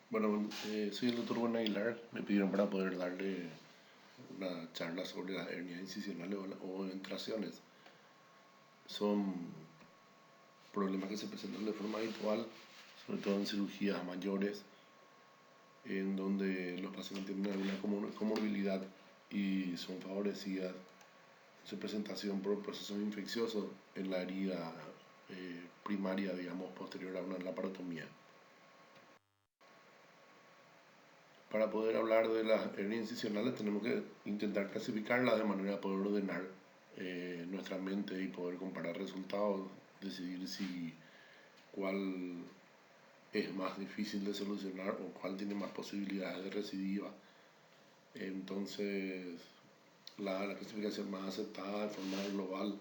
Bueno, soy el doctor Juan Aguilar. Me pidieron para poder darle una charla sobre las hernias incisionales o entraciones. Son problemas que se presentan de forma habitual, sobre todo en cirugías mayores, en donde los pacientes tienen alguna comorbilidad y son favorecidas en su presentación por procesos infecciosos en la herida primaria, digamos, posterior a una laparotomía. Para poder hablar de las hernias incisionales tenemos que intentar clasificarlas de manera a poder ordenar nuestra mente y poder comparar resultados, decidir si cuál es más difícil de solucionar o cuál tiene más posibilidades de recidiva. Entonces, la clasificación más aceptada de forma global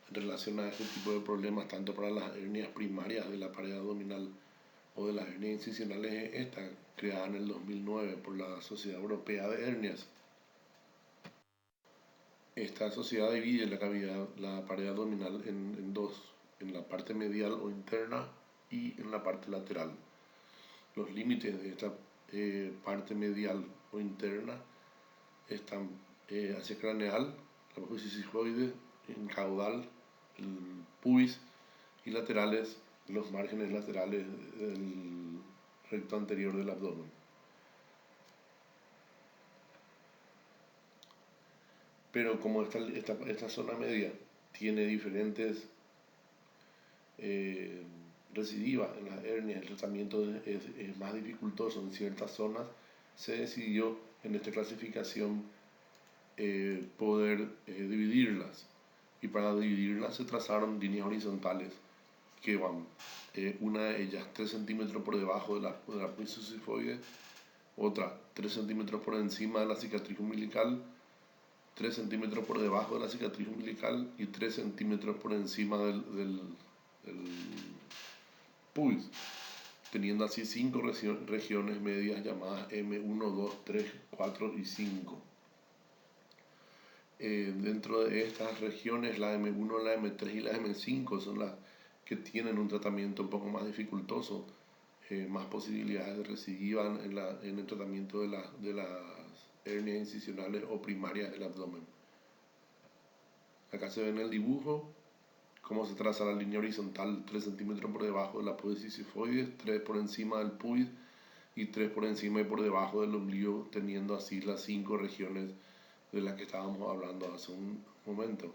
en relación a este tipo de problemas, tanto para las hernias primarias de la pared abdominal o de las hernias incisionales, es esta, creada en el 2009 por la Sociedad Europea de Hernias. Esta sociedad divide la cavidad, la pared abdominal en dos, en la parte medial o interna y en la parte lateral. Los límites de esta parte medial o interna están hacia craneal, la apófisis sigmoide, en caudal, el pubis, y laterales, los márgenes laterales del recto anterior del abdomen. Pero como esta zona media tiene diferentes recidivas en las hernias, el tratamiento es más dificultoso en ciertas zonas, se decidió en esta clasificación poder dividirlas. Y para dividirlas se trazaron líneas horizontales que van, una de ellas 3 centímetros por debajo de la apófisis sigmoide, otra 3 centímetros por encima de la cicatriz umbilical, 3 centímetros por debajo de la cicatriz umbilical y 3 centímetros por encima del pubis, teniendo así 5 regiones medias llamadas M1, 2, 3, 4 y 5. Dentro de estas regiones, la M1, la M3 y la M5 son las que tienen un tratamiento un poco más dificultoso, más posibilidades de recidiva en el tratamiento de las hernias incisionales o primarias del abdomen. Acá se ve en el dibujo cómo se traza la línea horizontal 3 centímetros por debajo de la apófisis sigmoide, 3 por encima del pubis y 3 por encima y por debajo del ombligo, teniendo así las 5 regiones de las que estábamos hablando hace un momento.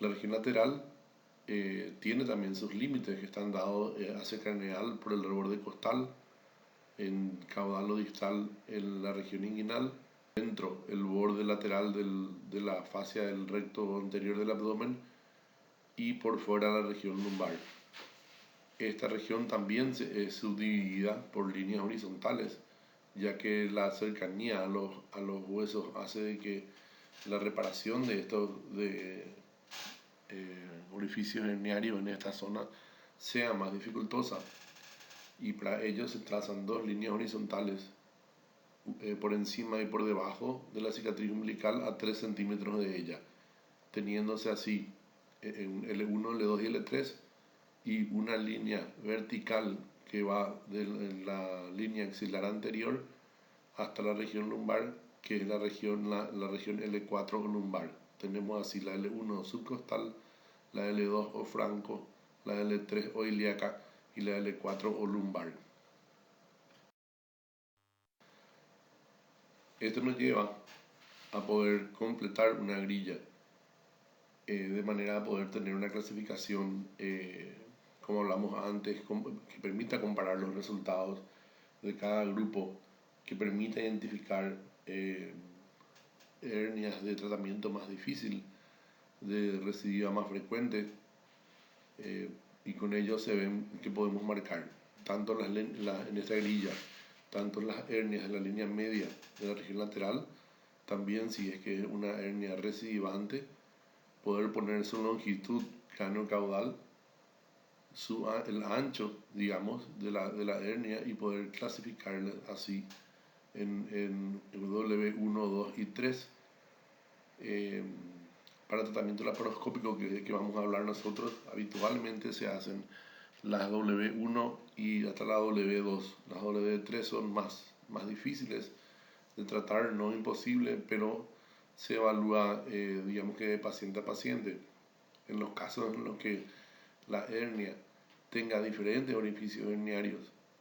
La región lateral tiene también sus límites que están dados hacia craneal por el borde costal, en caudal o distal en la región inguinal, dentro el borde lateral de la fascia del recto anterior del abdomen y por fuera la región lumbar. Esta región también es subdividida por líneas horizontales, ya que la cercanía a los huesos hace de que la reparación de estos orificios herniarios en esta zona sea más dificultosa, y para ello se trazan dos líneas horizontales por encima y por debajo de la cicatriz umbilical a 3 centímetros de ella, teniéndose así un L1, L2 y L3, y una línea vertical que va de la línea axilar anterior hasta la región lumbar, que es la región L4 o lumbar. Tenemos así la L1 subcostal, la L2 o franco, la L3 o ilíaca y la L4 o lumbar. Esto nos lleva a poder completar una grilla de manera a poder tener una clasificación, como hablamos antes, que permita comparar los resultados de cada grupo, que permita identificar hernias de tratamiento más difícil, de recidiva más frecuente, y con ello se ven que podemos marcar tanto en esta grilla, tanto las hernias de la línea media de la región lateral, también si es que es una hernia recidivante, poder poner su longitud cráneo-caudal, el ancho, digamos, de la hernia, y poder clasificarla así en W1, 2 y 3. Para tratamiento laparoscópico que vamos a hablar nosotros, habitualmente se hacen las W1 y hasta la W2. Las W3 son más difíciles de tratar, no imposible, pero se evalúa, digamos que de paciente a paciente. En los casos en los que la hernia tenga diferentes orificios herniarios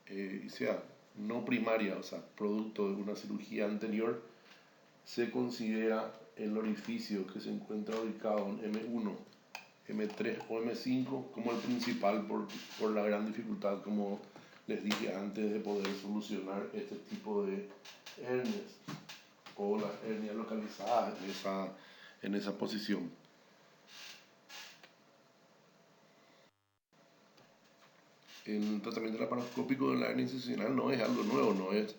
y sea no primaria, o sea, producto de una cirugía anterior, se considera el orificio que se encuentra ubicado en M1, M3 o M5 como el principal por la gran dificultad, como les dije antes, de poder solucionar este tipo de hernias o las hernias localizadas en esa posición. El tratamiento laparoscópico de la hernia incisional no es algo nuevo, no es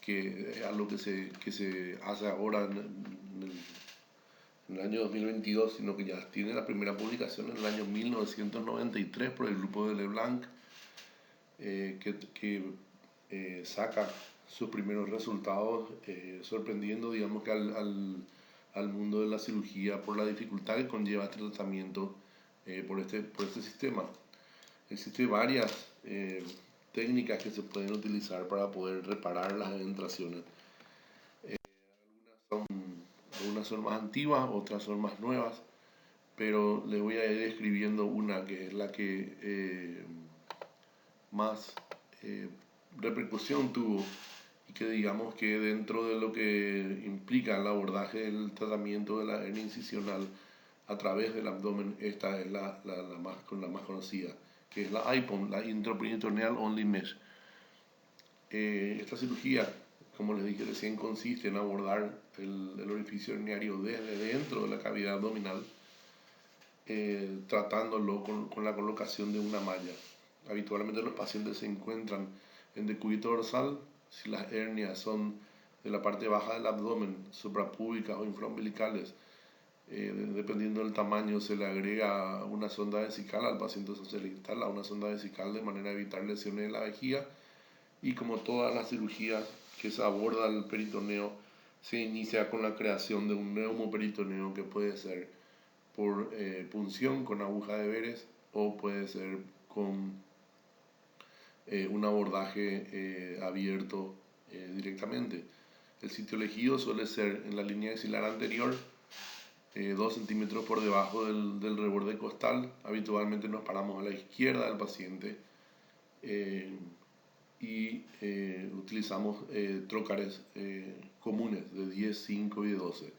que es algo que se hace ahora en el año 2022, sino que ya tiene la primera publicación en el año 1993 por el grupo de Leblanc, que saca sus primeros resultados, sorprendiendo, digamos, que al mundo de la cirugía por la dificultad que conlleva este tratamiento por este sistema. Existen varias técnicas que se pueden utilizar para poder reparar las adentraciones. Algunas son más antiguas, otras son más nuevas, pero les voy a ir describiendo una que es la que más repercusión tuvo y que digamos que dentro de lo que implica el abordaje del tratamiento de la hernia incisional a través del abdomen, esta es la más conocida, que es la IPOM, la Intraperitoneal Only Mesh. Esta cirugía, como les dije recién, consiste en abordar el orificio herniario desde dentro de la cavidad abdominal, tratándolo con la colocación de una malla. Habitualmente los pacientes se encuentran en decúbito dorsal. Si las hernias son de la parte baja del abdomen, suprapúbicas o infraumbilicales, dependiendo del tamaño, se le agrega una sonda vesical al paciente, se le instala una sonda vesical de manera a evitar lesiones de la vejiga. Y como todas las cirugías que se aborda el peritoneo, se inicia con la creación de un neumoperitoneo que puede ser por punción con aguja de Veres o puede ser con un abordaje abierto directamente. El sitio elegido suele ser en la línea axilar anterior, 2 centímetros por debajo del reborde costal. Habitualmente nos paramos a la izquierda del paciente y utilizamos trócares comunes de 10, 5 y de 12.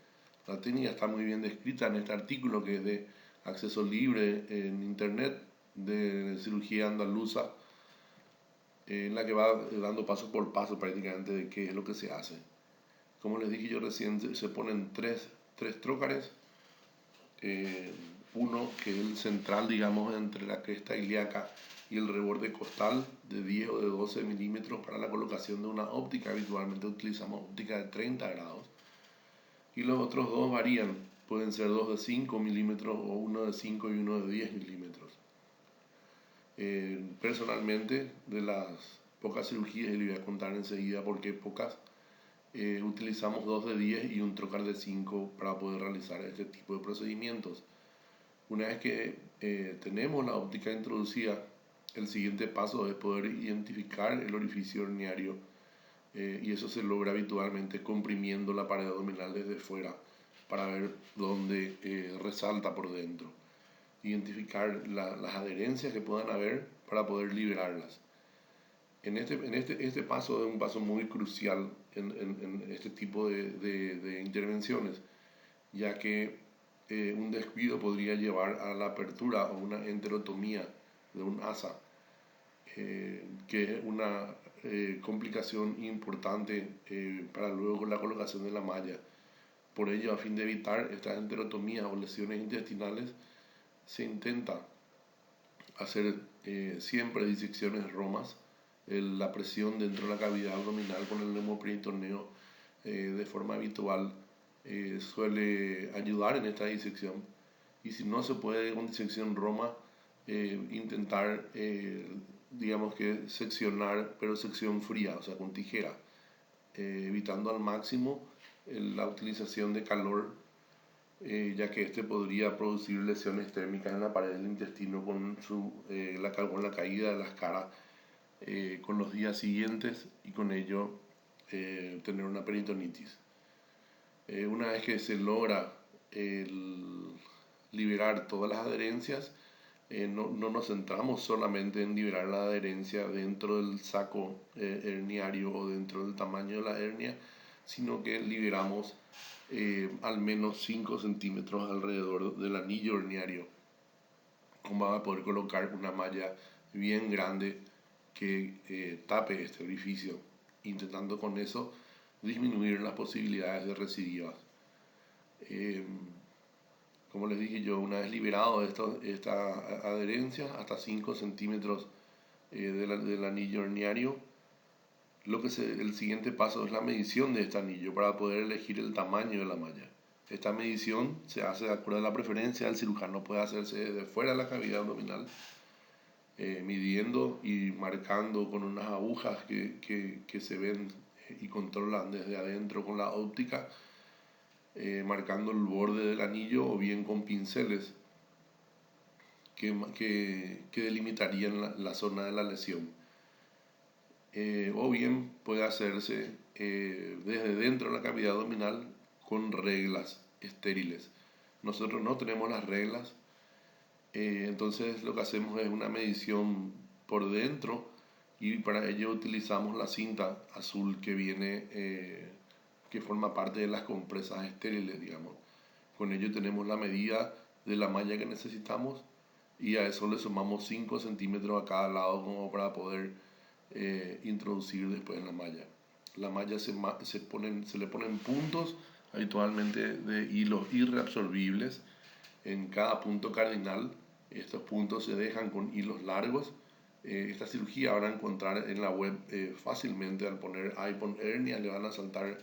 La técnica está muy bien descrita en este artículo que es de acceso libre en internet de cirugía andaluza, en la que va dando paso por paso prácticamente de qué es lo que se hace. Como les dije yo recién, se ponen tres trócares, uno que es el central, digamos, entre la cresta ilíaca y el reborde costal, de 10 o de 12 milímetros para la colocación de una óptica. Habitualmente utilizamos óptica de 30 grados. Y los otros dos varían, pueden ser dos de 5 milímetros o uno de 5 y uno de 10 milímetros. Personalmente, de las pocas cirugías, y les voy a contar enseguida por qué pocas, utilizamos dos de 10 y un trocar de 5 para poder realizar este tipo de procedimientos. Una vez que tenemos la óptica introducida, el siguiente paso es poder identificar el orificio herniario, y eso se logra habitualmente comprimiendo la pared abdominal desde fuera para ver dónde resalta por dentro. Identificar las adherencias que puedan haber para poder liberarlas. Este paso es un paso muy crucial en este tipo de intervenciones, ya que un descuido podría llevar a la apertura o una enterotomía de un asa, que es una complicación importante para luego la colocación de la malla. Por ello, a fin de evitar estas enterotomías o lesiones intestinales, se intenta hacer siempre disecciones romas. La presión dentro de la cavidad abdominal con el neumoperitoneo de forma habitual suele ayudar en esta disección. Y si no se puede con disección roma, intentar, digamos que seccionar, pero sección fría, o sea, con tijera, evitando al máximo la utilización de calor ya que este podría producir lesiones térmicas en la pared del intestino con la caída de las caras con los días siguientes y con ello tener una peritonitis. Una vez que se logra liberar todas las adherencias, no nos centramos solamente en liberar la adherencia dentro del saco herniario o dentro del tamaño de la hernia, sino que liberamos al menos 5 centímetros alrededor del anillo herniario, como va a poder colocar una malla bien grande que tape este orificio, intentando con eso disminuir las posibilidades de recidivas. Como les dije yo, una vez liberado esta adherencia, hasta 5 centímetros del anillo herniario, el siguiente paso es la medición de este anillo para poder elegir el tamaño de la malla. Esta medición se hace de acuerdo a la preferencia del cirujano. Puede hacerse desde fuera de la cavidad abdominal, midiendo y marcando con unas agujas que se ven y controlan desde adentro con la óptica, marcando el borde del anillo, o bien con pinceles que delimitarían la zona de la lesión. O bien puede hacerse desde dentro de la cavidad abdominal con reglas estériles. Nosotros no tenemos las reglas, entonces lo que hacemos es una medición por dentro, y para ello utilizamos la cinta azul que viene, que forma parte de las compresas estériles, digamos. Con ello tenemos la medida de la malla que necesitamos, y a eso le sumamos 5 centímetros a cada lado como para poder introducir después en la malla. La malla se le ponen puntos, habitualmente de hilos irreabsorbibles, en cada punto cardinal. Estos puntos se dejan con hilos largos. Esta cirugía van a encontrar en la web fácilmente. Al poner iPhone hernia le van a saltar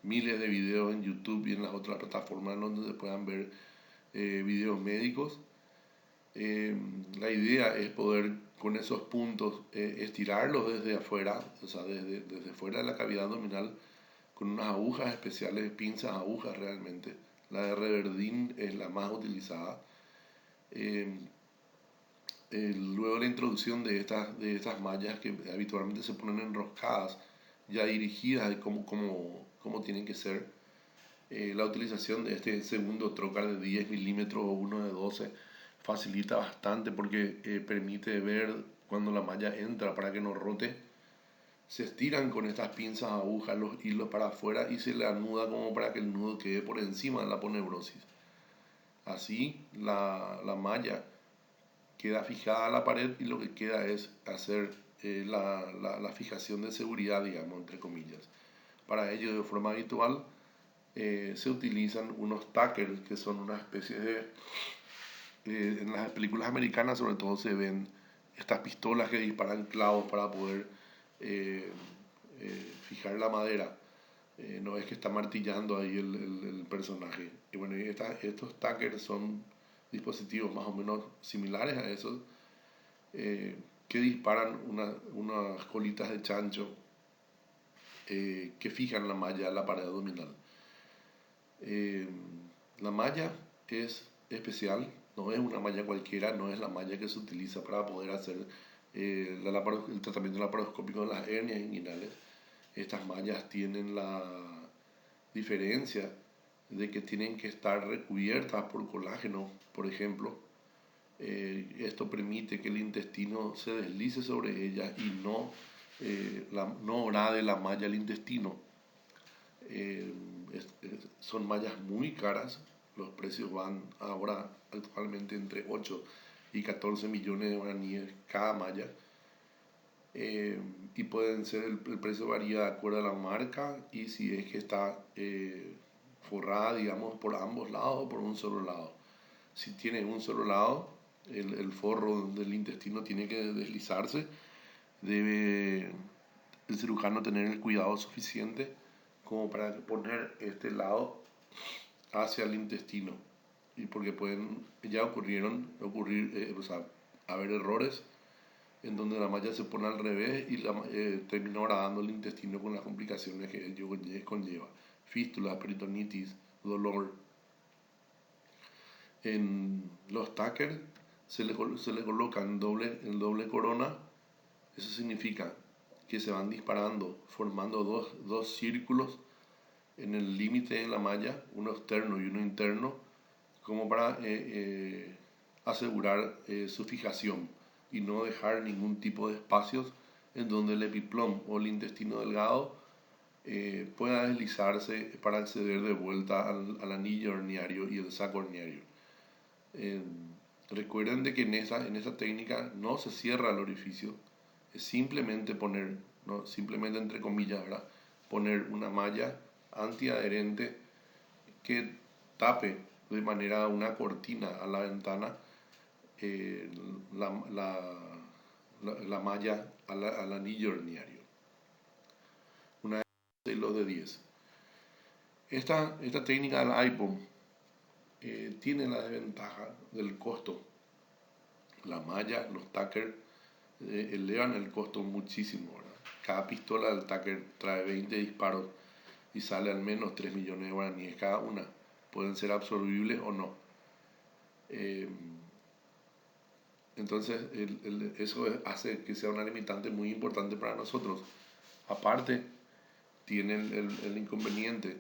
miles de videos en YouTube y en las otras plataformas donde se puedan ver videos médicos. La idea es poder con esos puntos estirarlos desde afuera, o sea, desde fuera de la cavidad abdominal, con unas agujas especiales, pinzas agujas realmente. La de Reverdin es la más utilizada. Luego la introducción de estas mallas que habitualmente se ponen enroscadas, ya dirigidas de cómo tienen que ser. La utilización de este segundo trocar de 10 milímetros o uno de 12 facilita bastante, porque permite ver cuando la malla entra para que no rote. Se estiran con estas pinzas agujas los hilos para afuera y se le anuda como para que el nudo quede por encima de la aponeurosis. Así la malla queda fijada a la pared, y lo que queda es hacer la fijación de seguridad, digamos, entre comillas. Para ello, de forma habitual, se utilizan unos tackers, que son una especie de... en las películas americanas sobre todo se ven estas pistolas que disparan clavos para poder fijar la madera. No es que está martillando ahí el personaje. Y bueno, estos tackers son dispositivos más o menos similares a esos, que disparan unas colitas de chancho que fijan la malla a la pared abdominal. La malla es especial, no es una malla cualquiera, no es la malla que se utiliza para poder hacer el tratamiento laparoscópico de las hernias inguinales. Estas mallas tienen la diferencia de que tienen que estar recubiertas por colágeno, por ejemplo. Esto permite que el intestino se deslice sobre ellas y no orade la malla el intestino. Son mallas muy caras. Los precios van ahora actualmente entre 8 y 14 millones de guaraníes cada malla. Y el precio varía de acuerdo a la marca y si es que está forrada, digamos, por ambos lados o por un solo lado. Si tiene un solo lado, el forro del intestino tiene que deslizarse. Debe el cirujano tener el cuidado suficiente como para poner este lado hacia el intestino, y porque ya haber errores en donde la malla se pone al revés y termina horadando el intestino con las complicaciones que ello conlleva: fístula, peritonitis, dolor. En los tackers se le coloca en doble corona. Eso significa que se van disparando formando dos círculos en el límite de la malla, uno externo y uno interno, como para asegurar su fijación y no dejar ningún tipo de espacios en donde el epiplom o el intestino delgado pueda deslizarse para acceder de vuelta al anillo horniario y el saco horniario. Eh, Recuerden de que en esa técnica no se cierra el orificio, es simplemente poner, ¿no? Simplemente entre comillas, ¿verdad? Poner una malla antiadherente que tape de manera una cortina a la ventana eh, la, la, la malla al anillo horniario. Una de los de 10. Esta técnica del IPOM tiene la desventaja del costo. La malla, los tackers elevan el costo muchísimo, ¿verdad? Cada pistola del tacker trae 20 disparos y sale al menos 3 millones de guaraníes cada una. Pueden ser absorbibles o no. Eh, entonces, eso hace que sea una limitante muy importante para nosotros. Aparte, tiene el inconveniente,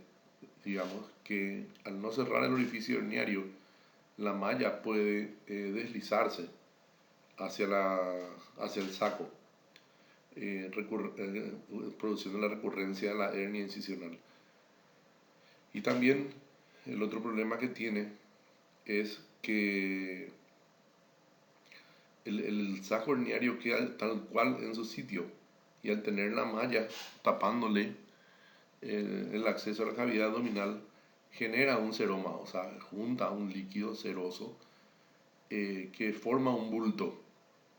digamos, que al no cerrar el orificio herniario, la malla puede deslizarse hacia el saco, produciendo la recurrencia de la hernia incisional. Y también el otro problema que tiene es que el saco herniario queda tal cual en su sitio y al tener la malla tapándole el acceso a la cavidad abdominal genera un seroma, o sea, junta un líquido seroso que forma un bulto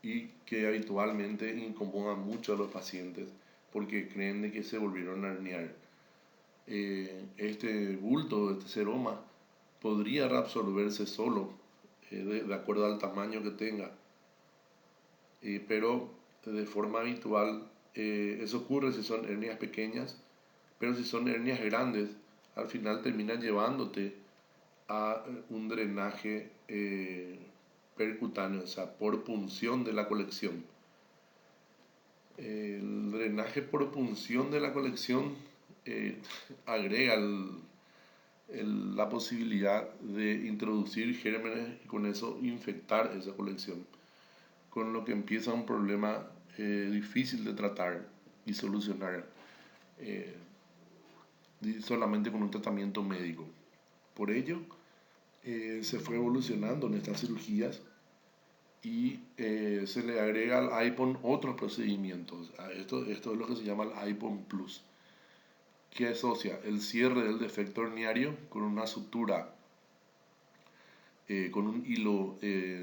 y que habitualmente incomoda mucho a los pacientes porque creen de que se volvieron a herniar. Este bulto, este seroma, podría reabsorberse solo de acuerdo al tamaño que tenga, pero de forma habitual eso ocurre si son hernias pequeñas, pero si son hernias grandes, al final terminan llevándote a un drenaje percutáneo, o sea, por punción de la colección. El drenaje por punción de la colección agrega la posibilidad de introducir gérmenes y con eso infectar esa colección, con lo que empieza un problema difícil de tratar y solucionar solamente con un tratamiento médico. Por ello, se fue evolucionando en estas cirugías y se le agrega al IPON otros procedimientos. Esto es lo que se llama el IPON Plus, que asocia el cierre del defecto herniario con una sutura con un hilo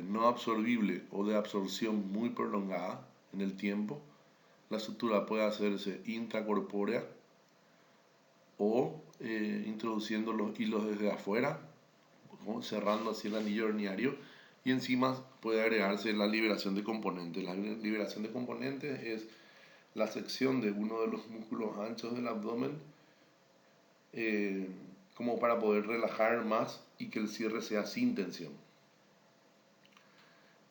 no absorbible o de absorción muy prolongada en el tiempo. La sutura puede hacerse intracorpórea o introduciendo los hilos desde afuera, cerrando así el anillo herniario, y encima puede agregarse la liberación de componentes. La liberación de componentes es la sección de uno de los músculos anchos del abdomen como para poder relajar más y que el cierre sea sin tensión.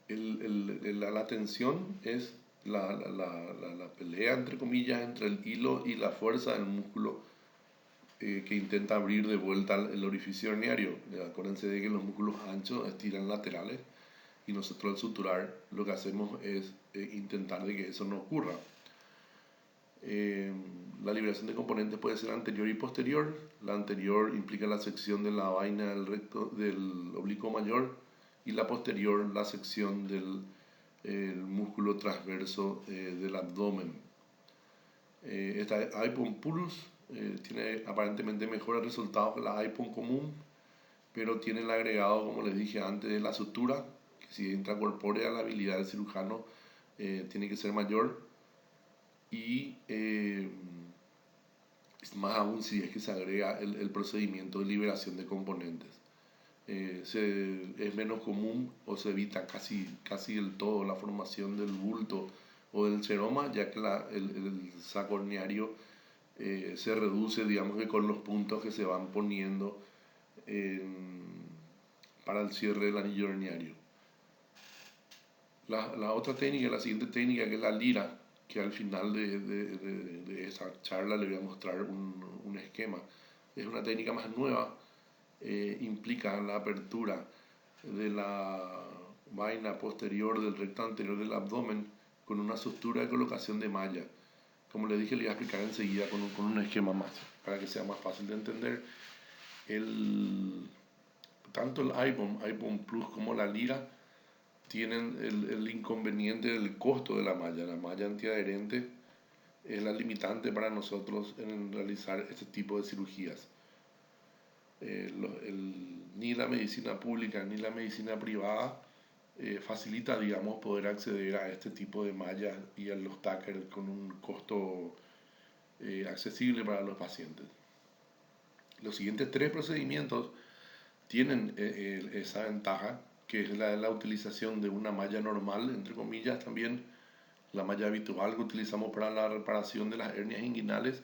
La tensión es la pelea, entre comillas, entre el hilo y la fuerza del músculo que intenta abrir de vuelta el orificio herniario. Acuérdense de que los músculos anchos estiran laterales y nosotros al suturar lo que hacemos es intentar de que eso no ocurra. La liberación de componentes puede ser anterior y posterior. La anterior implica la sección de la vaina del oblicuo mayor y la posterior la sección del músculo transverso del abdomen. Esta IPON Plus tiene aparentemente mejores resultados que la IPON común, pero tiene el agregado, como les dije antes, de la sutura, que si es intracorpórea la habilidad del cirujano tiene que ser mayor, y más aún si es que se agrega el procedimiento de liberación de componentes. Es menos común o se evita casi del todo la formación del bulto o del seroma, ya que el saco horniario se reduce, digamos que con los puntos que se van poniendo para el cierre del anillo herniario. La otra técnica, la siguiente técnica, que es la lira, que al final de esa charla le voy a mostrar un esquema. Es una técnica más nueva, implica la apertura de la vaina posterior del recto anterior del abdomen con una sutura de colocación de malla. Como le dije, le voy a explicar enseguida con un esquema más, para que sea más fácil de entender. Tanto el iPhone Plus como la lira tienen el inconveniente del costo de la malla. La malla antiadherente es la limitante para nosotros en realizar este tipo de cirugías. Ni la medicina pública ni la medicina privada facilita, digamos, poder acceder a este tipo de mallas y a los tackers con un costo accesible para los pacientes. Los siguientes 3 procedimientos tienen esa ventaja, que es la utilización de una malla normal, entre comillas, también la malla habitual que utilizamos para la reparación de las hernias inguinales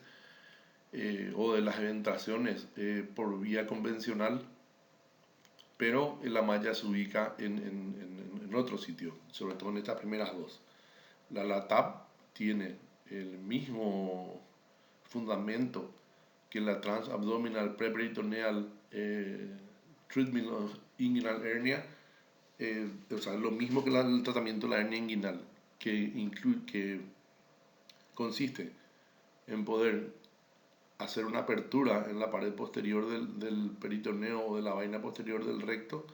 o de las eventraciones por vía convencional, pero la malla se ubica en otro sitio, sobre todo en estas primeras dos. La LATAP tiene el mismo fundamento que la Transabdominal Preperitoneal Treatment of Inguinal Hernia, o sea, lo mismo que el tratamiento de la hernia inguinal, que consiste en poder hacer una apertura en la pared posterior del peritoneo o de la vaina posterior del recto,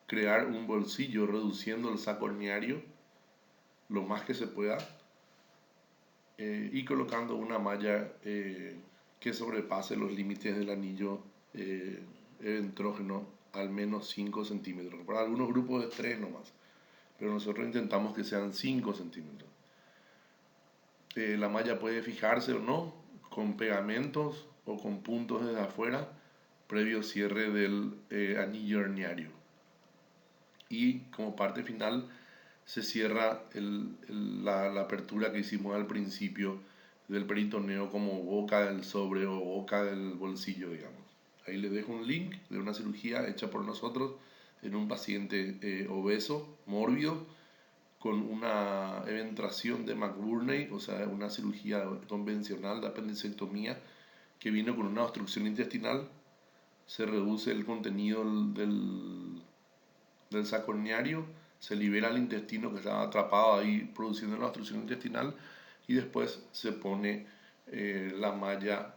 crear un bolsillo reduciendo el saco herniario lo más que se pueda y colocando una malla que sobrepase los límites del anillo eventrógeno al menos 5 centímetros. Para algunos grupos de 3 nomás, pero nosotros intentamos que sean 5 centímetros. La malla puede fijarse o no con pegamentos o con puntos desde afuera previo cierre del anillo herniario. Y como parte final se cierra la apertura que hicimos al principio del peritoneo como boca del sobre o boca del bolsillo, digamos. Ahí les dejo un link de una cirugía hecha por nosotros en un paciente obeso, mórbido, con una eventración de McBurney, o sea, una cirugía convencional de apendicectomía, que vino con una obstrucción intestinal. Se reduce el contenido del saco herniario, se libera el intestino que estaba atrapado ahí produciendo una obstrucción intestinal y después se pone la malla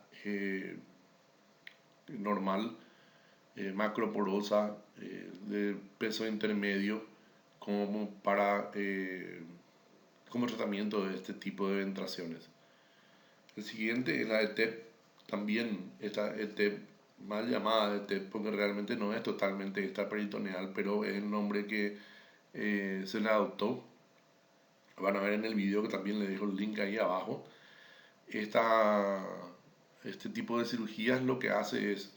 normal, macroporosa, de peso intermedio, como tratamiento de este tipo de eventraciones. El siguiente es la ETEP, también esta ETEP, mal llamada ETEP porque realmente no es totalmente extraperitoneal, pero es el nombre que se le adoptó. Van a ver en el video, que también les dejo el link ahí abajo. Este tipo de cirugías lo que hace es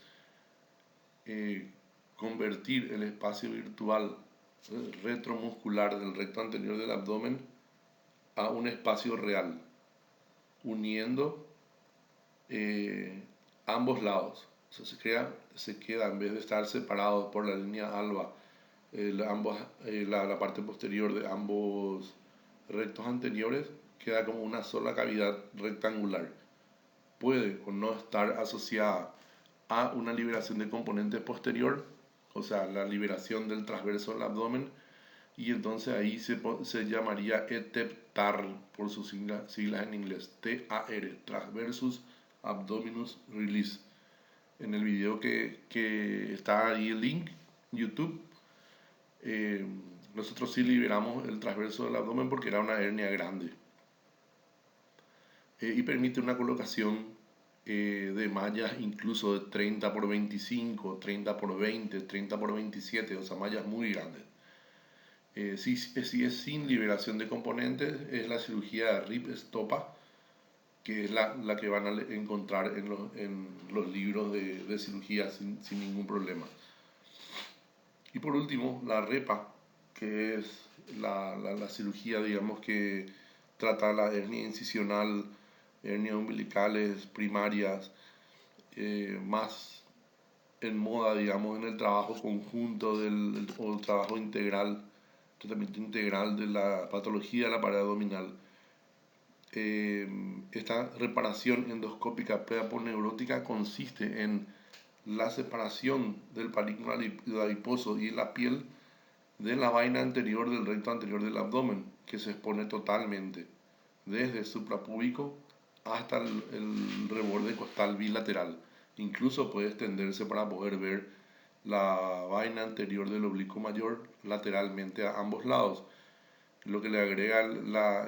convertir el espacio virtual retromuscular del recto anterior del abdomen a un espacio real, uniendo ambos lados. O sea, se queda, en vez de estar separados por la línea alba, la parte posterior de ambos rectos anteriores, queda como una sola cavidad rectangular. Puede o no estar asociada a una liberación de componente posterior, o sea, la liberación del transverso del abdomen, y entonces ahí se llamaría ETEP-TAR por sus siglas en inglés, TAR, Transversus Abdominus Release. En el video que está ahí el link, YouTube, nosotros sí liberamos el transverso del abdomen porque era una hernia grande. Y permite una colocación de mallas incluso de 30 por 25, 30 por 20, 30 por 27, o sea, mallas muy grandes. Si es sin liberación de componentes, es la cirugía de Rip-Stoppa, que es la que van a encontrar en los libros de cirugía sin ningún problema. Y por último, la REPA, que es la cirugía, digamos, que trata la hernia incisional, hernias umbilicales primarias, más en moda, digamos, en el trabajo conjunto o el trabajo integral, tratamiento integral de la patología de la pared abdominal. Esta reparación endoscópica preaponeurótica consiste en la separación del panículo adiposo y la piel de la vaina anterior del recto anterior del abdomen, que se expone totalmente, desde el suprapúbico hasta el reborde costal bilateral. Incluso puede extenderse para poder ver la vaina anterior del oblicuo mayor lateralmente a ambos lados, lo que le agrega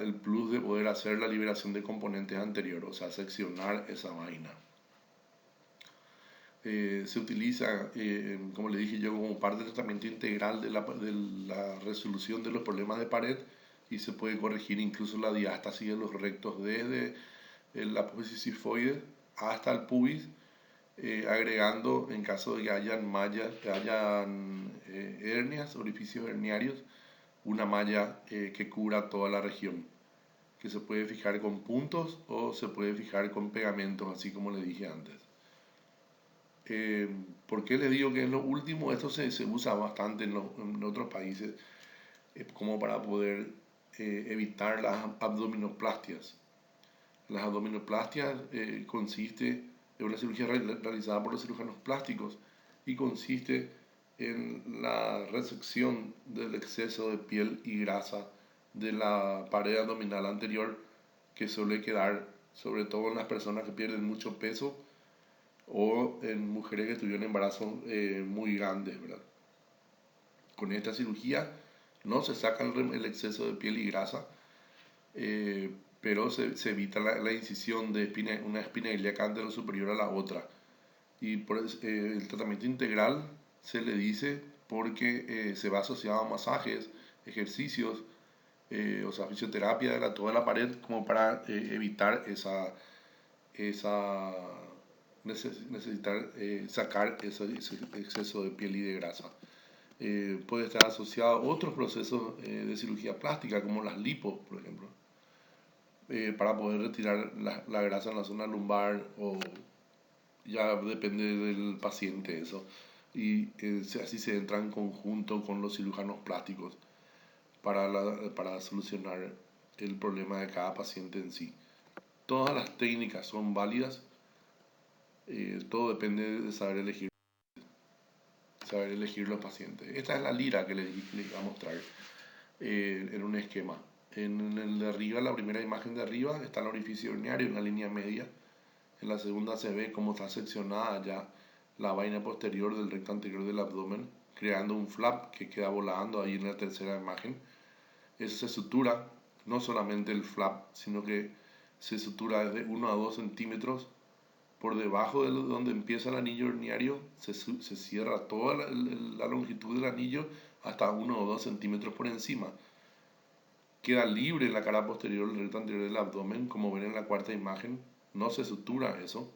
el plus de poder hacer la liberación de componentes anteriores, o sea, seccionar esa vaina. Se utiliza, como le dije yo, como parte del tratamiento integral de la resolución de los problemas de pared, y se puede corregir incluso la diástasis de los rectos desde el apófisis sifoide hasta el pubis, agregando, en caso de que hayan hernias, orificios herniarios, una malla que cubra toda la región, que se puede fijar con puntos o se puede fijar con pegamentos, así como le dije antes. ¿Por qué les digo que es lo último? Esto se usa bastante en otros países como para poder evitar las abdominoplastias. Las abdominoplastias consiste en una cirugía realizada por los cirujanos plásticos y consiste en la resección del exceso de piel y grasa de la pared abdominal anterior, que suele quedar sobre todo en las personas que pierden mucho peso o en mujeres que tuvieron embarazos muy grandes, ¿verdad? Con esta cirugía no se saca el exceso de piel y grasa, pero se evita la incisión de una espina ilíaca anterior superior a la otra. Y por el tratamiento integral se le dice porque se va asociado a masajes, ejercicios, o sea, fisioterapia de toda la pared, como para evitar necesitar sacar ese exceso de piel y de grasa. Puede estar asociado a otros procesos de cirugía plástica, como las lipos, por ejemplo, para poder retirar la grasa en la zona lumbar, o ya depende del paciente eso. Y así se entra en conjunto con los cirujanos plásticos para solucionar el problema de cada paciente en sí. Todas las técnicas son válidas, todo depende de saber elegir los pacientes. Esta es la lira que les iba a mostrar en un esquema. En el de arriba, la primera imagen de arriba, está el orificio urinario en la línea media. En la segunda se ve cómo está seccionada ya la vaina posterior del recto anterior del abdomen, creando un flap que queda volando ahí en la tercera imagen. Eso se sutura, no solamente el flap, sino que se sutura desde 1 a 2 centímetros por debajo de donde empieza el anillo herniario. Se cierra toda la longitud del anillo hasta 1 o 2 centímetros por encima. Queda libre la cara posterior del recto anterior del abdomen, como ven en la cuarta imagen. No se sutura eso,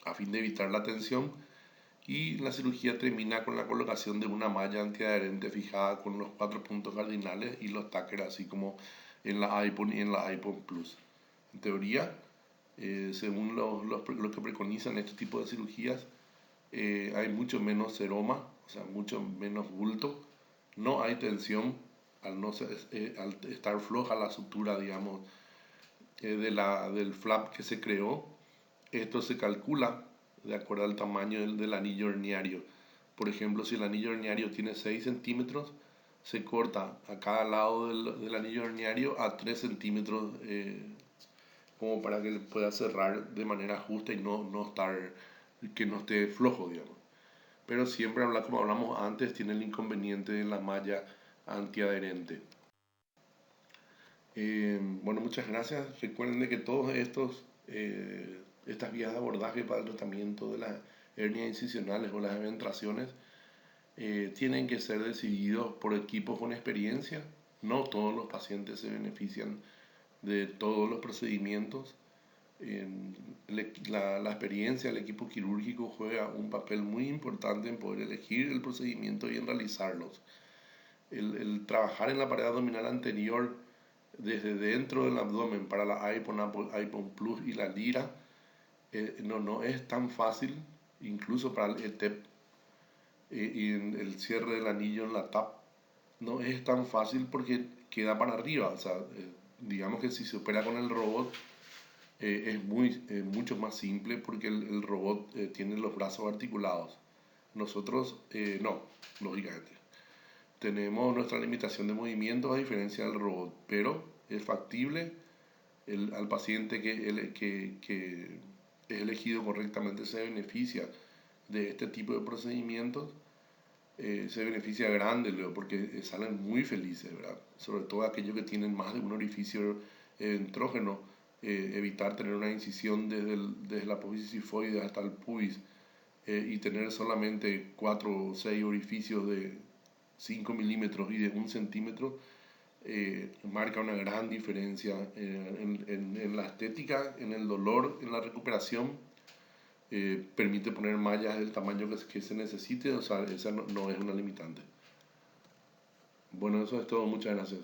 a fin de evitar la tensión, y la cirugía termina con la colocación de una malla antiadherente fijada con los 4 puntos cardinales y los tackers, así como en la iPhone y en la iPhone Plus. En teoría, según lo que preconizan este tipo de cirugías, hay mucho menos seroma, o sea, mucho menos bulto, no hay tensión al estar floja la sutura, digamos, del flap que se creó. Esto se calcula de acuerdo al tamaño del anillo herniario. Por ejemplo, si el anillo herniario tiene 6 centímetros, se corta a cada lado del anillo herniario a 3 centímetros, como para que pueda cerrar de manera justa y que no esté flojo, digamos. Pero siempre, como hablamos antes, tiene el inconveniente de la malla antiadherente. Bueno, muchas gracias. Recuerden de que todos estas vías de abordaje para el tratamiento de las hernias incisionales o las eventraciones tienen que ser decididos por equipos con experiencia. No todos los pacientes se benefician de todos los procedimientos. La experiencia del equipo quirúrgico juega un papel muy importante en poder elegir el procedimiento y en realizarlos. El trabajar en la pared abdominal anterior desde dentro del abdomen para la iPhone Plus y la lira no es tan fácil, incluso para el ETEP y en el cierre del anillo en la TAP, no es tan fácil porque queda para arriba. O sea, digamos que si se opera con el robot, es mucho más simple porque el robot tiene los brazos articulados. Nosotros no, lógicamente. Tenemos nuestra limitación de movimiento a diferencia del robot, pero es factible. Al paciente que es elegido correctamente se beneficia de este tipo de procedimientos, se beneficia grande, Leo, porque salen muy felices, ¿verdad? Sobre todo aquellos que tienen más de un orificio entrógeno, evitar tener una incisión desde la apófisis sifoide hasta el pubis, y tener solamente 4 o 6 orificios de 5 milímetros y de 1 centímetro, marca una gran diferencia en la estética, en el dolor, en la recuperación. Permite poner mallas del tamaño que se necesite, o sea, esa no es una limitante. Bueno, eso es todo, muchas gracias.